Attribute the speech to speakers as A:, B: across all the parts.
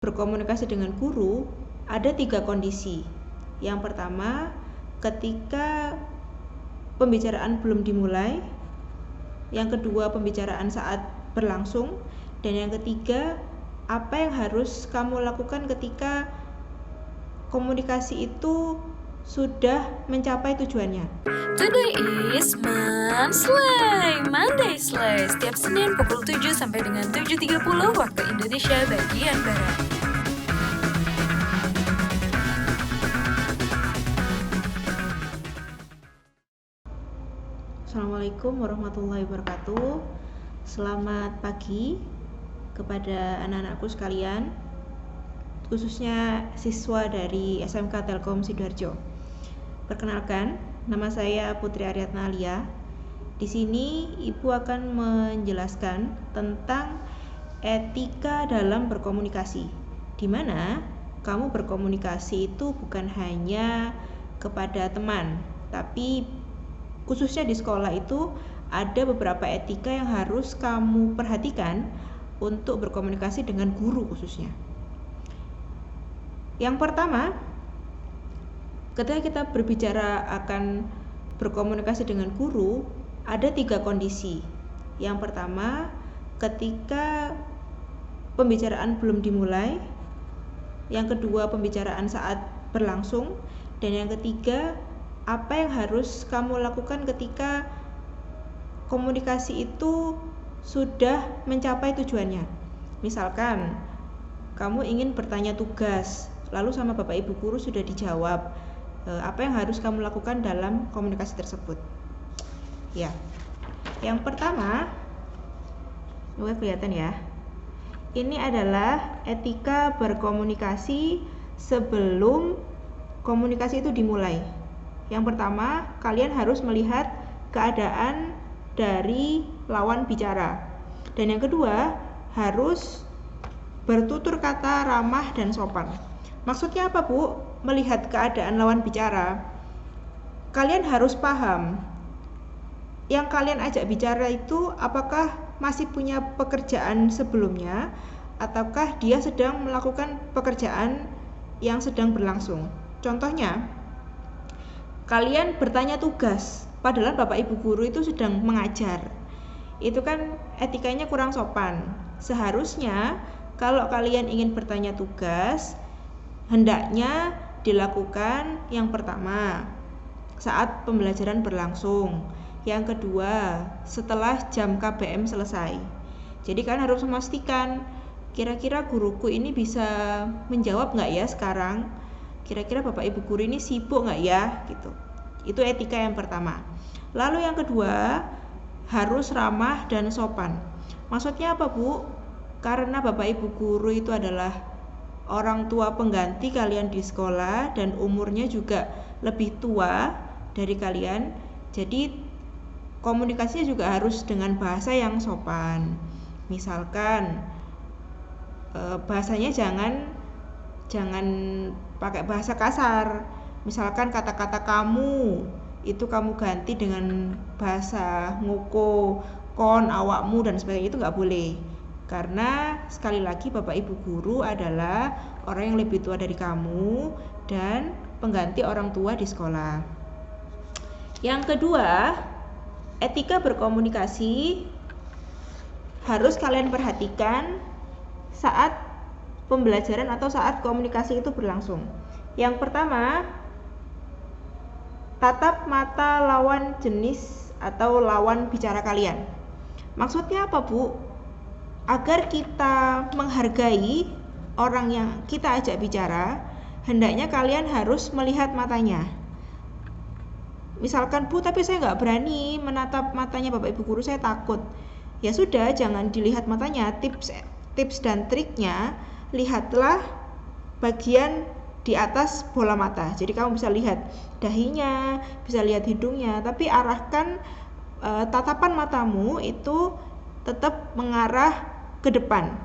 A: Berkomunikasi dengan guru ada 3 kondisi. Yang pertama, ketika pembicaraan belum dimulai. Yang kedua, pembicaraan saat berlangsung. Dan yang ketiga, apa yang harus kamu lakukan ketika komunikasi itu sudah mencapai tujuannya.
B: Today is Monday Slay. Setiap Senin pukul 7 sampai dengan 7.30 waktu Indonesia bagian Barat.
A: Assalamualaikum warahmatullahi wabarakatuh. Selamat pagi kepada anak-anakku sekalian, khususnya siswa dari SMK Telkom Sidoarjo. Perkenalkan, nama saya Putri Aryatna Alia. Di sini Ibu akan menjelaskan tentang etika dalam berkomunikasi, di mana kamu berkomunikasi itu bukan hanya kepada teman, tapi khususnya di sekolah itu ada beberapa etika yang harus kamu perhatikan untuk berkomunikasi dengan guru khususnya. Yang pertama, ketika kita berbicara akan berkomunikasi dengan guru, ada 3 kondisi. Yang pertama, ketika pembicaraan belum dimulai. Yang kedua, pembicaraan saat berlangsung. Dan yang ketiga, apa yang harus kamu lakukan ketika komunikasi itu sudah mencapai tujuannya. Misalkan, kamu ingin bertanya tugas, lalu sama Bapak Ibu guru sudah dijawab. Apa yang harus kamu lakukan dalam komunikasi tersebut? Ya, yang pertama, kelihatan ya. Ini adalah etika berkomunikasi sebelum komunikasi itu dimulai. Yang pertama, kalian harus melihat keadaan dari lawan bicara. Dan yang kedua, harus bertutur kata ramah dan sopan. Maksudnya apa, Bu? Melihat keadaan lawan bicara, kalian harus paham yang kalian ajak bicara itu apakah masih punya pekerjaan sebelumnya ataukah dia sedang melakukan pekerjaan yang sedang berlangsung. Contohnya, kalian bertanya tugas padahal Bapak Ibu guru itu sedang mengajar. Itu kan etikanya kurang sopan. Seharusnya kalau kalian ingin bertanya tugas, hendaknya dilakukan yang pertama saat pembelajaran berlangsung. Yang kedua, setelah jam KBM selesai. Jadi kalian harus memastikan kira-kira guruku ini bisa menjawab nggak ya sekarang? Kira-kira Bapak Ibu guru ini sibuk nggak ya? Gitu. Itu etika yang pertama. Lalu yang kedua, harus ramah dan sopan. Maksudnya apa, Bu? Karena Bapak Ibu guru itu adalah orang tua pengganti kalian di sekolah dan umurnya juga lebih tua dari kalian. Jadi komunikasinya juga harus dengan bahasa yang sopan. Misalkan bahasanya jangan pakai bahasa kasar. Misalkan kata-kata kamu itu kamu ganti dengan bahasa ngoko, kon, awakmu dan sebagainya, itu nggak boleh. Karena sekali lagi Bapak Ibu guru adalah orang yang lebih tua dari kamu dan pengganti orang tua di sekolah. Yang kedua, etika berkomunikasi harus kalian perhatikan saat pembelajaran atau saat komunikasi itu berlangsung. Yang pertama, tatap mata lawan jenis atau lawan bicara kalian. Maksudnya apa, Bu? Agar kita menghargai orang yang kita ajak bicara, hendaknya kalian harus melihat matanya. Misalkan, Bu, tapi saya nggak berani menatap matanya Bapak Ibu guru, saya takut. Ya sudah, jangan dilihat matanya. Tips dan triknya, lihatlah bagian di atas bola mata. Jadi kamu bisa lihat dahinya, bisa lihat hidungnya, tapi arahkan tatapan matamu itu tetap mengarah ke depan.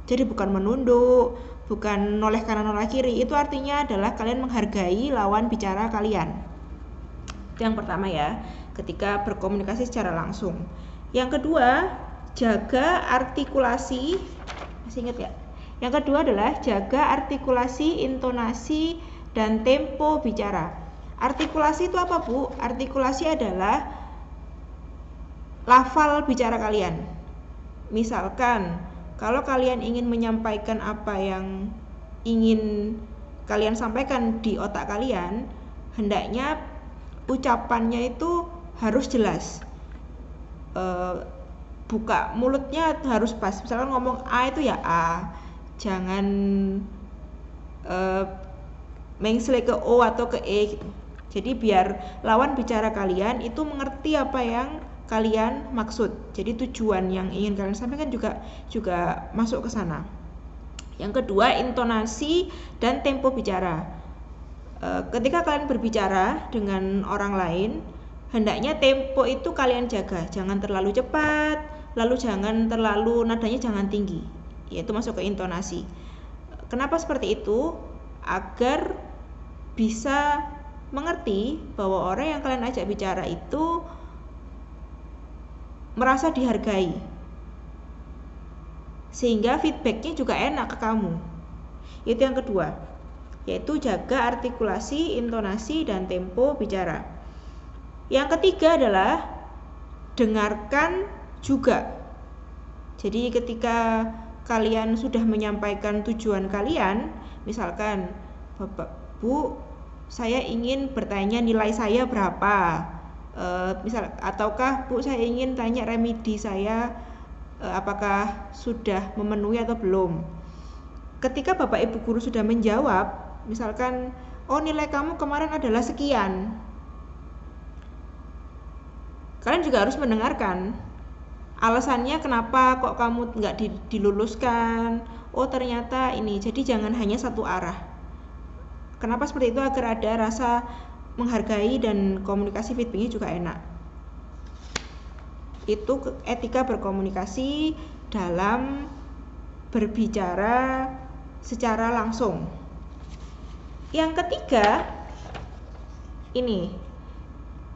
A: Jadi bukan menunduk, bukan noleh kanan noleh kiri. Itu artinya adalah kalian menghargai lawan bicara kalian. Itu yang pertama ya, ketika berkomunikasi secara langsung. Yang kedua, jaga artikulasi. Masih ingat ya? Yang kedua adalah jaga artikulasi, intonasi, dan tempo bicara. Artikulasi itu apa, Bu? Artikulasi adalah lafal bicara kalian. Misalkan, kalau kalian ingin menyampaikan apa yang ingin kalian sampaikan di otak kalian, hendaknya ucapannya itu harus jelas. Buka mulutnya harus pas. Misalkan ngomong A itu ya A, jangan mengsle ke O atau ke E gitu. Jadi biar lawan bicara kalian itu mengerti apa yang kalian maksud. Jadi tujuan yang ingin kalian sampaikan juga masuk ke sana. Yang kedua, intonasi dan tempo bicara. Ketika kalian berbicara dengan orang lain, hendaknya tempo itu kalian jaga. Jangan terlalu cepat, lalu nadanya jangan tinggi. Yaitu masuk ke intonasi. Kenapa seperti itu? Agar bisa mengerti bahwa orang yang kalian ajak bicara itu merasa dihargai, sehingga feedbacknya juga enak ke kamu. Itu yang kedua, yaitu jaga artikulasi, intonasi, dan tempo bicara. Yang ketiga adalah dengarkan juga. Jadi ketika kalian sudah menyampaikan tujuan kalian, misalkan, Bapak, Bu, saya ingin bertanya nilai saya berapa, ataukah Bu, saya ingin tanya remedi saya apakah sudah memenuhi atau belum. Ketika Bapak Ibu guru sudah menjawab, misalkan, oh nilai kamu kemarin adalah sekian, kalian juga harus mendengarkan alasannya kenapa kok kamu nggak diluluskan. Oh ternyata ini. Jadi jangan hanya satu arah. Kenapa seperti itu? Agar ada rasa menghargai dan komunikasi feedbacknya juga enak. Itu etika berkomunikasi dalam berbicara secara langsung. Yang ketiga, ini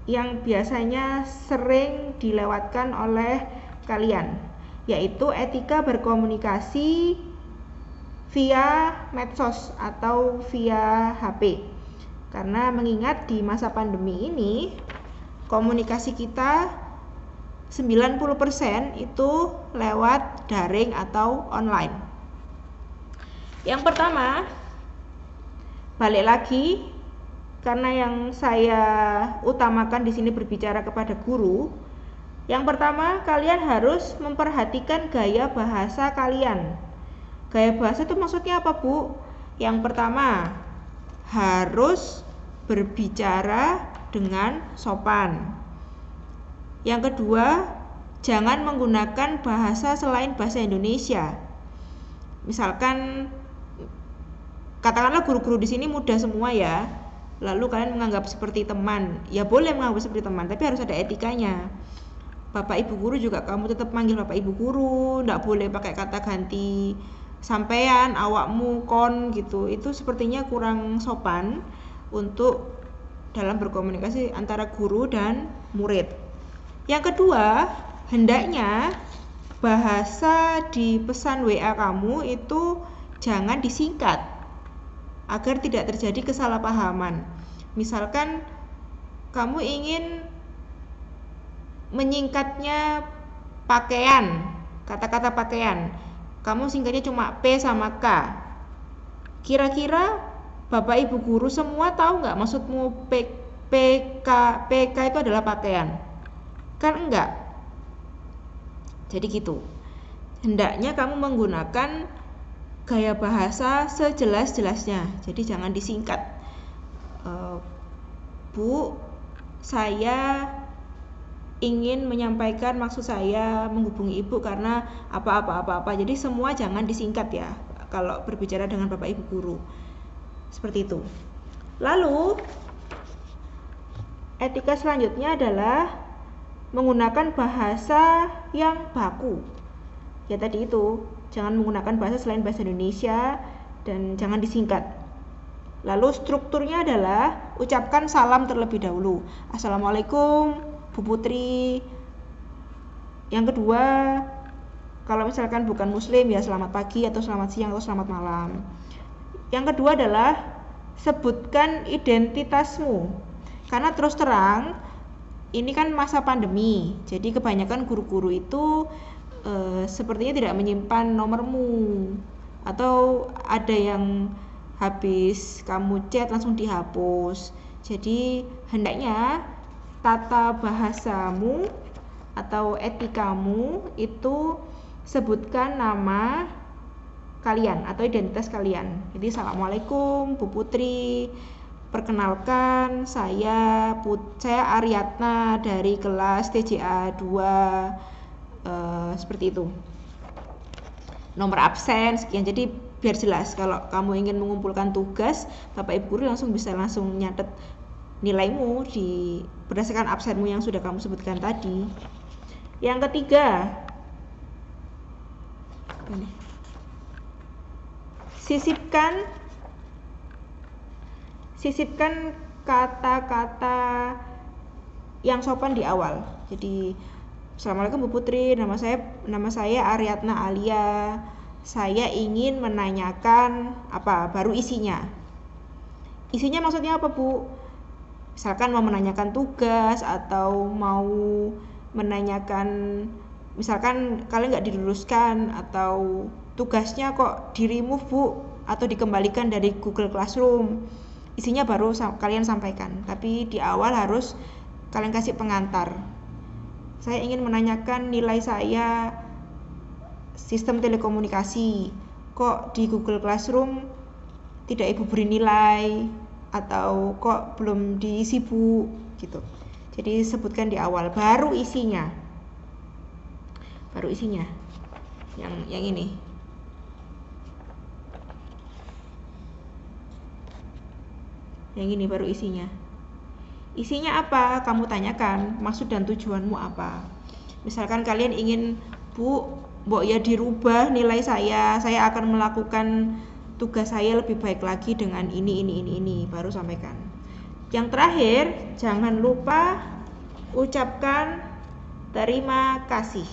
A: yang biasanya sering dilewatkan oleh kalian, yaitu etika berkomunikasi via medsos atau via HP. Karena mengingat di masa pandemi ini komunikasi kita 90% itu lewat daring atau online. Yang pertama, balik lagi, karena yang saya utamakan di sini berbicara kepada guru. Yang pertama, kalian harus memperhatikan gaya bahasa kalian. Gaya bahasa itu maksudnya apa, Bu? Yang pertama, harus berbicara dengan sopan. Yang kedua, jangan menggunakan bahasa selain bahasa Indonesia. Misalkan, katakanlah guru-guru di sini muda semua ya, lalu kalian menganggap seperti teman. Ya boleh menganggap seperti teman, tapi harus ada etikanya. Bapak Ibu guru juga kamu tetap manggil Bapak Ibu guru, enggak boleh pakai kata ganti sampean, awakmu, kon gitu. Itu sepertinya kurang sopan untuk dalam berkomunikasi antara guru dan murid. Yang kedua, hendaknya bahasa di pesan WA kamu itu jangan disingkat agar tidak terjadi kesalahpahaman. Misalkan kamu ingin menyingkatnya pakaian, kata-kata pakaian, kamu singkatnya cuma P sama K. Kira-kira Bapak Ibu guru semua tahu nggak maksudmu PK itu adalah pakaian? Kan enggak. Jadi gitu. Hendaknya kamu menggunakan gaya bahasa sejelas-jelasnya. Jadi jangan disingkat. Bu, saya ingin menyampaikan maksud saya menghubungi Ibu karena apa. Jadi semua jangan disingkat ya kalau berbicara dengan Bapak Ibu guru. Seperti itu. Lalu etika selanjutnya adalah menggunakan bahasa yang baku. Ya tadi itu, jangan menggunakan bahasa selain bahasa Indonesia dan jangan disingkat. Lalu strukturnya adalah ucapkan salam terlebih dahulu. Assalamualaikum Bu Putri. Yang kedua, Kalau misalkan bukan muslim ya selamat pagi atau selamat siang atau selamat malam. Yang kedua adalah sebutkan identitasmu. Karena terus terang ini kan masa pandemi, jadi kebanyakan guru-guru itu sepertinya tidak menyimpan nomormu, atau ada yang habis kamu chat langsung dihapus. Jadi hendaknya tata bahasamu atau etikamu itu sebutkan nama kalian atau identitas kalian. Jadi assalamualaikum Bu Putri, perkenalkan saya Aryatna dari kelas TJA 2, seperti itu. Nomor absen sekian. Jadi biar jelas kalau kamu ingin mengumpulkan tugas, Bapak Ibu guru langsung nyatet nilaimu berdasarkan absenmu yang sudah kamu sebutkan tadi. Yang ketiga, sisipkan kata-kata yang sopan di awal. Jadi assalamualaikum Bu Putri, nama saya Aryatna Alia. Saya ingin menanyakan apa, baru isinya. Isinya maksudnya apa Bu? Misalkan mau menanyakan tugas atau mau menanyakan, misalkan kalian nggak diluluskan atau tugasnya kok di remove Bu atau dikembalikan dari Google Classroom, isinya baru kalian sampaikan. Tapi di awal harus kalian kasih pengantar. Saya ingin menanyakan nilai saya sistem telekomunikasi, kok di Google Classroom tidak Ibu beri nilai, atau kok belum diisi Bu, gitu. Jadi sebutkan di awal, baru isinya yang ini. Yang ini baru isinya. Isinya apa? Kamu tanyakan maksud dan tujuanmu apa. Misalkan kalian ingin, Bu, mbok ya dirubah nilai saya akan melakukan tugas saya lebih baik lagi dengan ini, baru sampaikan. Yang terakhir, jangan lupa ucapkan terima kasih.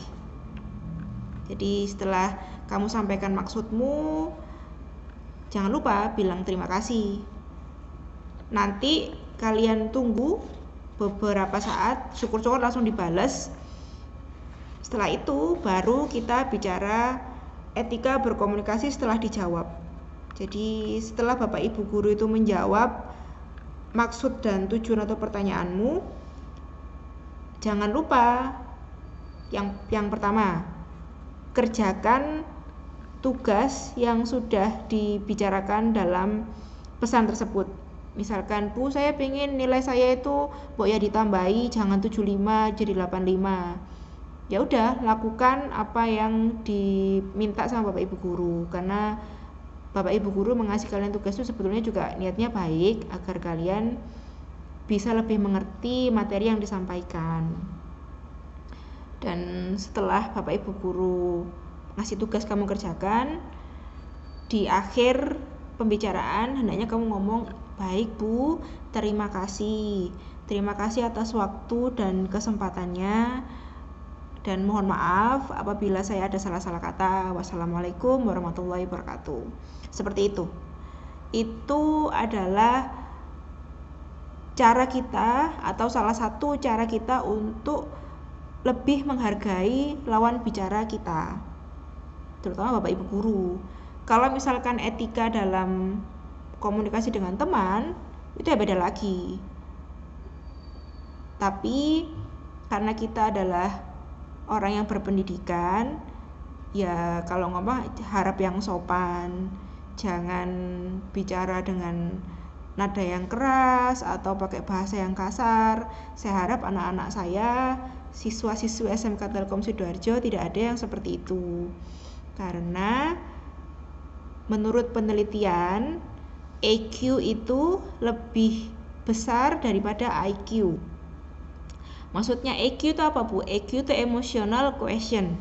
A: Jadi setelah kamu sampaikan maksudmu, jangan lupa bilang terima kasih. Nanti kalian tunggu beberapa saat, syukur-syukur langsung dibales. Setelah itu baru kita bicara etika berkomunikasi setelah dijawab. Jadi setelah Bapak Ibu guru itu menjawab maksud dan tujuan atau pertanyaanmu, jangan lupa yang pertama, kerjakan tugas yang sudah dibicarakan dalam pesan tersebut. Misalkan, Bu, saya pengen nilai saya itu ya ditambahi, jangan 75 jadi 85. Ya udah, lakukan apa yang diminta sama Bapak Ibu guru, karena Bapak Ibu guru mengasih kalian tugas itu sebetulnya juga niatnya baik agar kalian bisa lebih mengerti materi yang disampaikan. Dan setelah Bapak Ibu guru ngasih tugas kamu kerjakan, di akhir pembicaraan hendaknya kamu ngomong, baik Bu, terima kasih atas waktu dan kesempatannya, dan mohon maaf apabila saya ada salah-salah kata. Wassalamualaikum warahmatullahi wabarakatuh. Seperti itu. Itu adalah cara kita atau salah satu cara kita untuk lebih menghargai lawan bicara kita, terutama Bapak Ibu guru. Kalau misalkan etika dalam komunikasi dengan teman, itu ya beda lagi. Tapi karena kita adalah orang yang berpendidikan, ya kalau ngomong harap yang sopan, jangan bicara dengan nada yang keras atau pakai bahasa yang kasar. Saya harap anak-anak saya, siswa-siswi SMK Telkom Sidoarjo, tidak ada yang seperti itu. Karena menurut penelitian, EQ itu lebih besar daripada IQ. Maksudnya EQ itu apa, Bu? EQ itu emotional quotient.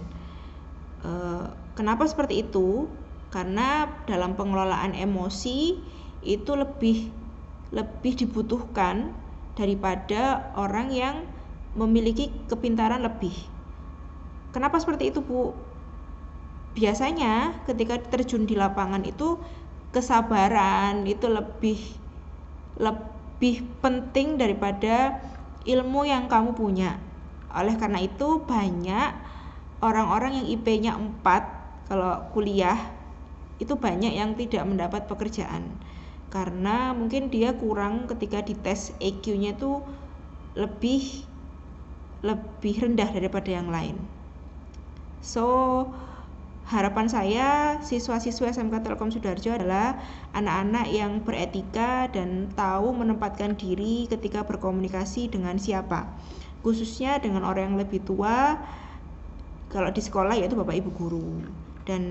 A: Kenapa seperti itu? Karena dalam pengelolaan emosi itu lebih dibutuhkan daripada orang yang memiliki kepintaran lebih. Kenapa seperti itu, Bu? biasanya ketika terjun di lapangan itu kesabaran itu lebih penting daripada ilmu yang kamu punya. Oleh karena itu banyak orang-orang yang IP-nya 4 kalau kuliah itu banyak yang tidak mendapat pekerjaan karena mungkin dia kurang ketika dites EQ-nya itu lebih rendah daripada yang lain. So harapan saya siswa-siswa SMK Telkom Sidoarjo adalah anak-anak yang beretika dan tahu menempatkan diri ketika berkomunikasi dengan siapa, khususnya dengan orang yang lebih tua kalau di sekolah yaitu Bapak Ibu guru. Dan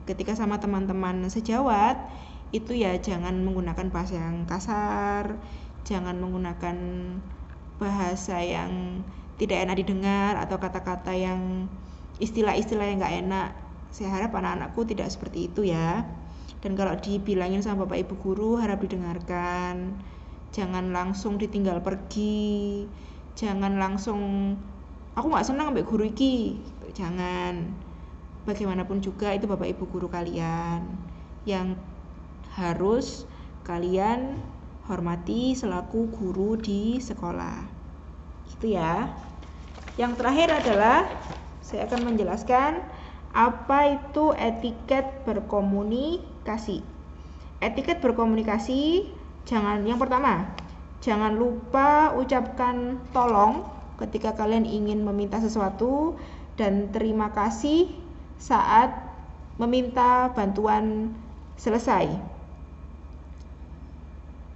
A: ketika sama teman-teman sejawat itu ya jangan menggunakan bahasa yang kasar, jangan menggunakan bahasa yang tidak enak didengar atau kata-kata yang istilah-istilah yang nggak enak. Saya harap anak-anakku tidak seperti itu ya. Dan kalau dibilangin sama Bapak Ibu guru harap didengarkan. Jangan langsung ditinggal pergi. Jangan langsung aku nggak senang sampai guru iki. Jangan. Bagaimanapun juga itu Bapak Ibu guru kalian yang harus kalian hormati selaku guru di sekolah. Gitu ya. Yang terakhir adalah saya akan menjelaskan apa itu etiket berkomunikasi. Etiket berkomunikasi, yang pertama, jangan lupa ucapkan tolong ketika kalian ingin meminta sesuatu dan terima kasih saat meminta bantuan selesai.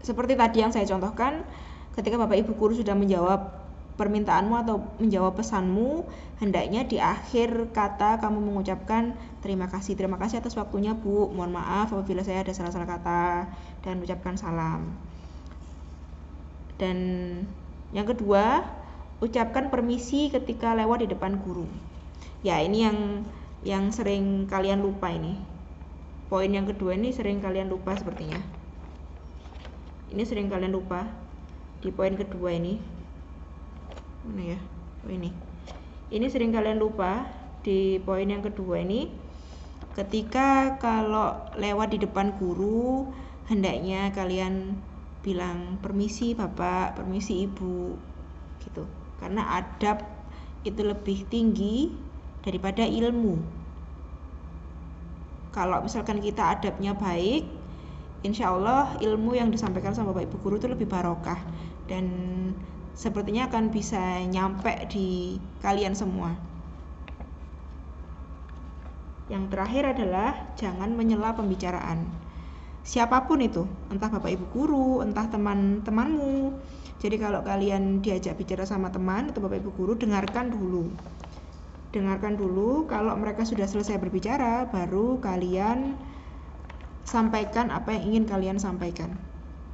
A: Seperti tadi yang saya contohkan, ketika Bapak Ibu guru sudah menjawab permintaanmu atau menjawab pesanmu, hendaknya di akhir kata kamu mengucapkan terima kasih atas waktunya Bu, mohon maaf apabila saya ada salah-salah kata, dan ucapkan salam. Dan yang kedua, ucapkan permisi ketika lewat di depan guru. Ya, ini yang sering kalian lupa ini. Poin yang kedua ini sering kalian lupa sepertinya. Ini sering kalian lupa di poin kedua ini. Mana ya? Oh ini sering kalian lupa di poin yang kedua ini. Ketika kalau lewat di depan guru, hendaknya kalian bilang permisi Bapak, permisi Ibu gitu. Karena adab itu lebih tinggi daripada ilmu. Kalau misalkan kita adabnya baik, insya Allah ilmu yang disampaikan sama Bapak Ibu guru itu lebih barokah dan sepertinya akan bisa nyampe di kalian semua. Yang terakhir adalah jangan menyela pembicaraan. Siapapun itu, entah Bapak Ibu guru, entah teman-temanmu. Jadi kalau kalian diajak bicara sama teman atau Bapak Ibu guru, dengarkan dulu. Dengarkan dulu, kalau mereka sudah selesai berbicara, baru kalian sampaikan apa yang ingin kalian sampaikan.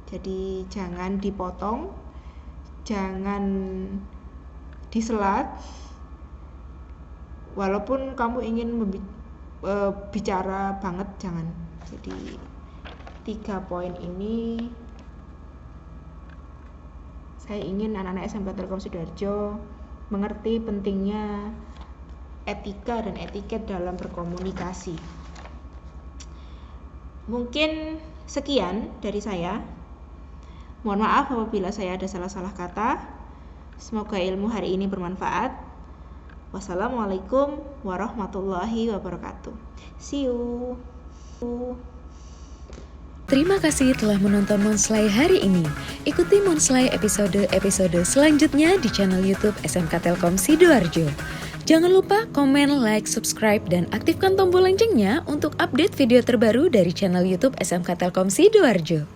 A: Jadi jangan dipotong, jangan diselat, walaupun kamu ingin bicara banget, jangan. Jadi 3 poin ini saya ingin anak-anak SMK Telkom Sidoarjo mengerti pentingnya etika dan etiket dalam berkomunikasi. Mungkin sekian dari saya. Mohon maaf apabila saya ada salah-salah kata. Semoga ilmu hari ini bermanfaat. Wassalamualaikum warahmatullahi wabarakatuh. See you.
B: Terima kasih telah menonton Monslay hari ini. Ikuti Monslay episode selanjutnya di channel YouTube SMK Telkom Sidoarjo. Jangan lupa komen, like, subscribe, dan aktifkan tombol loncengnya untuk update video terbaru dari channel YouTube SMK Telkom Sidoarjo.